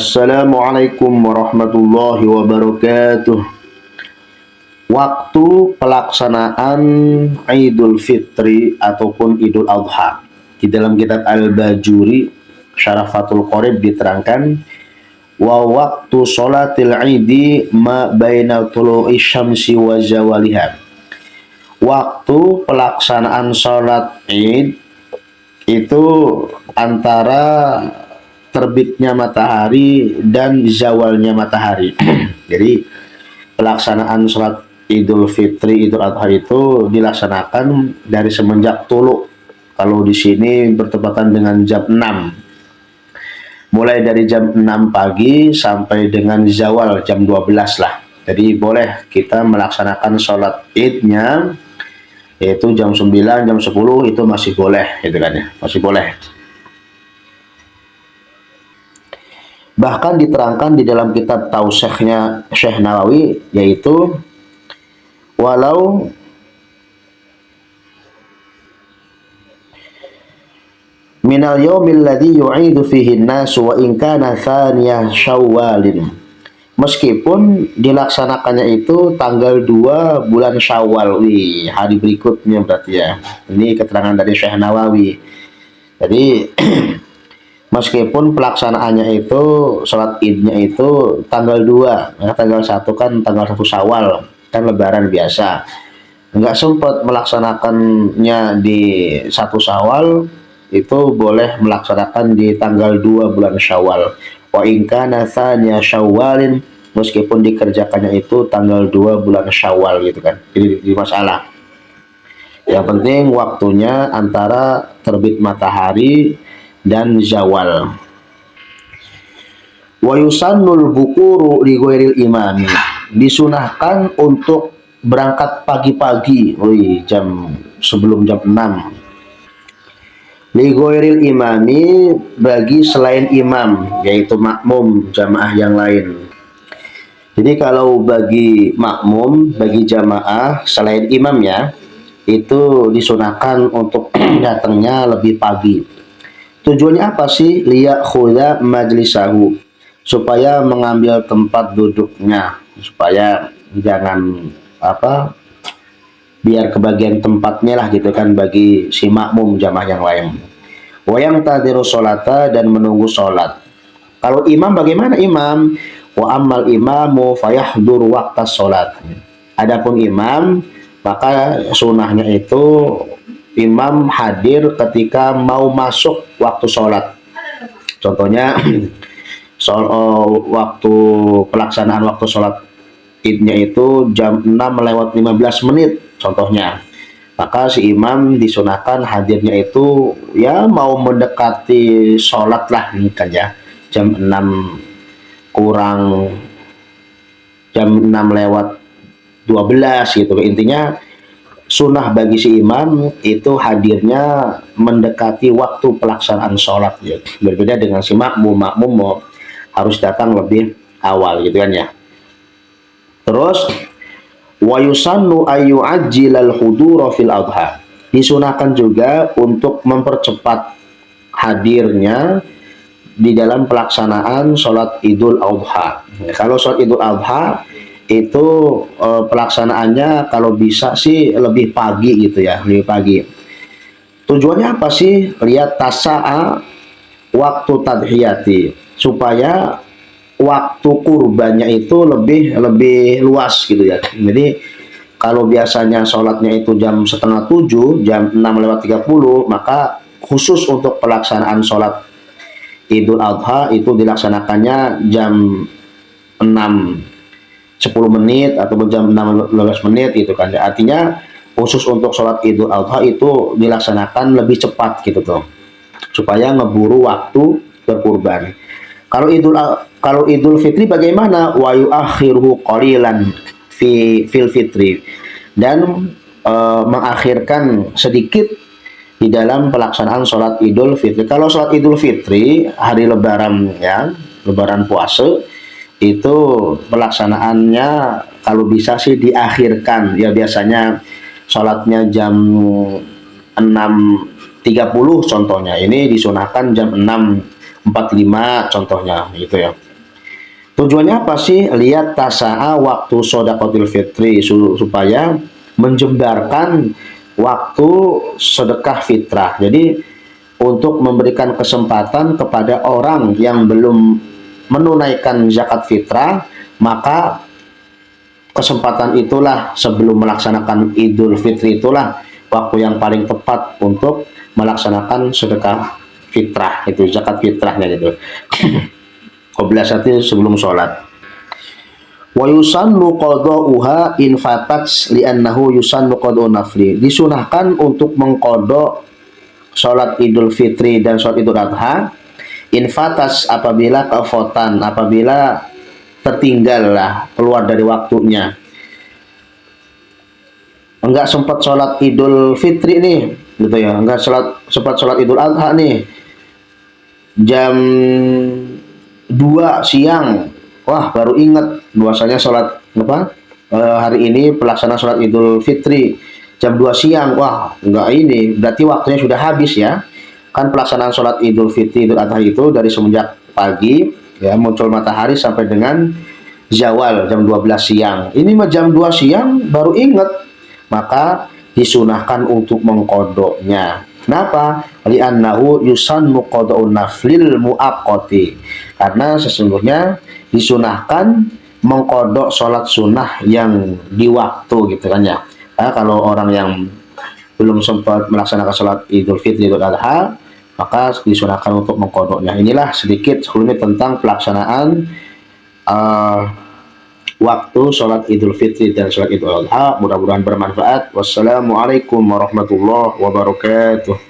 Assalamualaikum warahmatullahi wabarakatuh. Waktu pelaksanaan Idul Fitri ataupun Idul Adha. Di dalam kitab Al-Bajuri Syarafatul Qorib diterangkan, wa waktu sholatil idi ma baina tulu'i syamsi wa zawaliha. Waktu pelaksanaan sholat Id itu antara terbitnya matahari dan zawalnya matahari. Jadi pelaksanaan sholat Idul Fitri, Idul Adha itu dilaksanakan dari semenjak tulu. Kalau di sini bertepatan dengan jam 6. Mulai dari jam 6 pagi sampai dengan zawal jam 12 lah. Jadi boleh kita melaksanakan sholat Idnya yaitu jam 9, jam 10 itu masih boleh, gitu kan ya, masih boleh. Bahkan diterangkan di dalam kitab Tausikhnya Syekh Nawawi, yaitu walau minal yaumil ladzi yu'idu fihi an-nasu wa in kana thaniyah Syawalin. Meskipun dilaksanakannya itu tanggal 2 bulan Syawal, hari berikutnya berarti ya. Ini keterangan dari Syekh Nawawi. Jadi meskipun pelaksanaannya itu sholat idnya itu tanggal 2, ya, tanggal 1 kan tanggal 1 Syawal, kan lebaran biasa. Nggak sempat melaksanakannya di 1 Syawal, itu boleh melaksanakan di tanggal 2 bulan Syawal. Wa in kana tsaniya Syawalin, meskipun dikerjakannya itu tanggal 2 bulan Syawal, gitu kan. Jadi di masalah. Yang penting waktunya antara terbit matahari dan zawal. Wa yusannul bukuru li ghairil imami. Disunahkan untuk berangkat pagi-pagi, sebelum jam 6. Li ghairil imami, bagi selain imam, yaitu makmum jamaah yang lain. Jadi kalau bagi makmum, bagi jamaah selain imam ya, itu disunahkan untuk datangnya lebih pagi. Tujuannya apa sih? Liya'khudha majlisahu, supaya mengambil tempat duduknya, supaya jangan biar kebagian tempatnya lah, gitu kan, bagi si makmum jamaah yang lain. Wayang tadiru sholata, dan menunggu sholat. Kalau imam bagaimana imam? Wa ammal imamu fayahdur waqta sholat. Adapun imam, maka sunahnya itu imam hadir ketika mau masuk waktu sholat. Contohnya waktu pelaksanaan waktu sholat idnya itu jam 6:15 contohnya, maka si imam disunahkan hadirnya itu ya mau mendekati sholat lah, ini kan ya, jam 6 kurang, jam 6:12 gitu. Intinya sunnah bagi si imam itu hadirnya mendekati waktu pelaksanaan sholat ya. Berbeda dengan si makmum harus datang lebih awal, gitu kan ya. Terus wa yusannu ayu ajilal hudura fil adha. Disunahkan juga untuk mempercepat hadirnya di dalam pelaksanaan sholat Idul Adha. Kalau sholat Idul Adha itu pelaksanaannya kalau bisa sih lebih pagi, gitu ya, lebih pagi. Tujuannya apa sih? Lihat tasa'a waktu tadhiyati, supaya waktu kurbannya itu lebih luas, gitu ya. Jadi kalau biasanya sholatnya itu jam setengah 7, jam 6:30, maka khusus untuk pelaksanaan sholat Idul Adha itu dilaksanakannya jam 6:10 atau jam 6:15 gitu kan. Artinya khusus untuk sholat Idul Adha itu dilaksanakan lebih cepat, gitu tuh, supaya ngeburu waktu berkurban. Kalau Idul Fitri bagaimana? Wa yu'akhiruhu qalilan fil fitri, dan mengakhirkan sedikit di dalam pelaksanaan sholat Idul Fitri. Kalau sholat Idul Fitri hari lebaran ya, lebaran puasa, itu pelaksanaannya kalau bisa sih diakhirkan ya, biasanya sholatnya jam 6:30 contohnya, ini disunahkan jam 6:45 contohnya, gitu ya. Tujuannya apa sih? Lihat tasa'a waktu sodakotil fitri, supaya menjembarkan waktu sedekah fitrah. Jadi untuk memberikan kesempatan kepada orang yang belum menunaikan zakat fitrah, maka kesempatan itulah sebelum melaksanakan Idul Fitri, itulah waktu yang paling tepat untuk melaksanakan sedekah fitrah, itu zakat fitrahnya gitu. Qabla sati, sebelum sholat. Wa yusannu qada'uha in fatats li'annahu yusannu qada'u nafli. Disunahkan untuk mengqada sholat Idul Fitri dan sholat Idul Adha in fatas, apabila kefotan, apabila tertinggal lah, keluar dari waktunya. Enggak sempat sholat Idul Fitri nih, gitu ya. Enggak sempat sholat Idul Adha nih. Jam 2 siang, wah baru ingat bahwasanya sholat apa, hari ini pelaksanaan sholat Idul Fitri jam 2 siang, wah enggak, ini berarti waktunya sudah habis ya. Kan pelaksanaan sholat Idul Fitri Idul Adha itu dari semenjak pagi ya, muncul matahari sampai dengan zawal jam 12 siang. Ini mah jam 2 siang baru ingat, maka disunahkan untuk mengkodoknya. Kenapa? Li'annahu yusannu qada'un naflil mu'aqqati. Karena sesungguhnya disunahkan mengkodok sholat sunnah yang di waktu, gitu kan ya. Nah, kalau orang yang belum sempat melaksanakan sholat Idul Fitri Idul Adha, maka disunahkan untuk mengkodoknya. Inilah sedikit sebelumnya tentang pelaksanaan waktu sholat Idul Fitri dan sholat Idul Adha. Mudah-mudahan bermanfaat. Wassalamualaikum warahmatullahi wabarakatuh.